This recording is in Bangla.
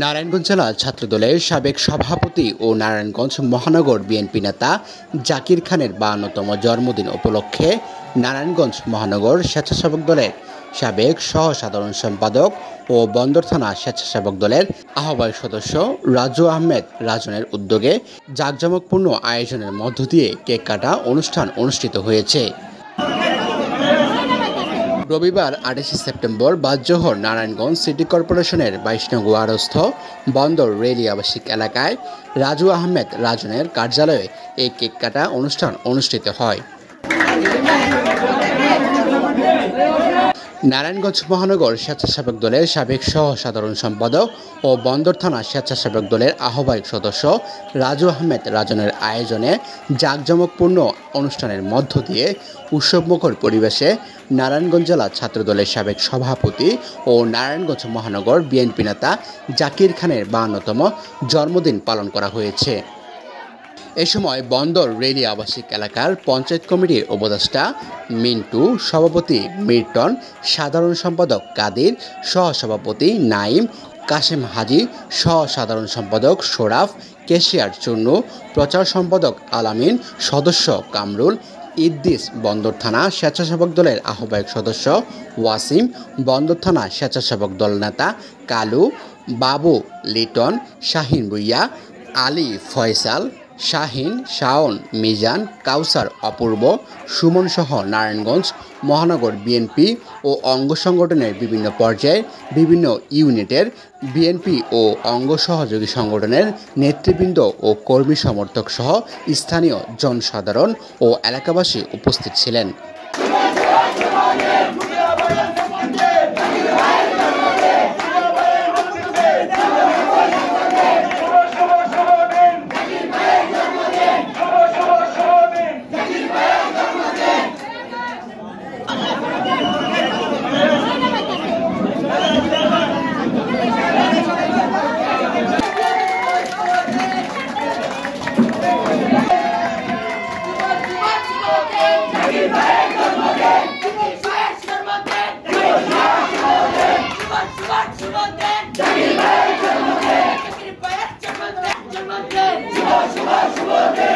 নারায়ণগঞ্জ জেলা ছাত্রদলের সাবেক সভাপতি ও নারায়ণগঞ্জ মহানগর বিএনপি নেতা জাকির খানের 52তম জন্মদিন উপলক্ষে নারায়ণগঞ্জ মহানগর স্বেচ্ছাসেবক দলের সাবেক সহ সাধারণ সম্পাদক ও বন্দর থানা স্বেচ্ছাসেবক দলের আহ্বায়ক সদস্য রাজু আহমেদ রাজনের উদ্যোগে জাঁকজমকপূর্ণ আয়োজনের মধ্য দিয়ে কেক কাটা অনুষ্ঠান অনুষ্ঠিত হয়েছে। রবিবার 28 সেপ্টেম্বর বাদজোহর নারায়ণগঞ্জ সিটি কর্পোরেশনের 22 নং ওয়ার্ডস্থ বন্দর রেলি আবাসিক এলাকায় রাজু আহমেদ রাজনের কার্যালয়ে এই কেক কাটা অনুষ্ঠান অনুষ্ঠিত হয়। নারায়ণগঞ্জ মহানগর স্বেচ্ছাসেবক দলের সাবেক সহ সাধারণ সম্পাদক ও বন্দর থানা স্বেচ্ছাসেবক দলের আহ্বায়ক সদস্য রাজু আহমেদ রাজনের আয়োজনে জাঁকজমকপূর্ণ অনুষ্ঠানের মধ্য দিয়ে উৎসবমুখর পরিবেশে নারায়ণগঞ্জ জেলা ছাত্রদলের সাবেক সভাপতি ও নারায়ণগঞ্জ মহানগর বিএনপি নেতা জাকির খানের 52তম জন্মদিন পালন করা হয়েছে। এ সময় বন্দর রেলি আবাসিক এলাকার পঞ্চায়েত কমিটির উপদেষ্টা মিন্টু, সভাপতি মিল্টন, সাধারণ সম্পাদক কাদির, সহসভাপতি নাইম, কাশেম হাজি, সহ সাধারণ সম্পাদক সোরাফ, কেশিয়ার চুন্নু, প্রচার সম্পাদক আলামিন, সদস্য কামরুল, ইদ্দিস, বন্দর থানা স্বেচ্ছাসেবক দলের আহ্বায়ক সদস্য ওয়াসিম, বন্দর থানা স্বেচ্ছাসেবক দল নেতা কালু, বাবু, লিটন, শাহিন ভুইয়া, আলী, ফয়সাল, শাহিন, শাওন, মিজান, কাউসার, অপূর্ব, সুমন সহ নারায়ণগঞ্জ মহানগর বিএনপি ও অঙ্গ সংগঠনের বিভিন্ন পর্যায়ের বিভিন্ন ইউনিটের বিএনপি ও অঙ্গ সহযোগী সংগঠনের নেতৃবৃন্দ ও কর্মী সমর্থক সহ স্থানীয় জনসাধারণ ও এলাকাবাসী উপস্থিত ছিলেন। Shubha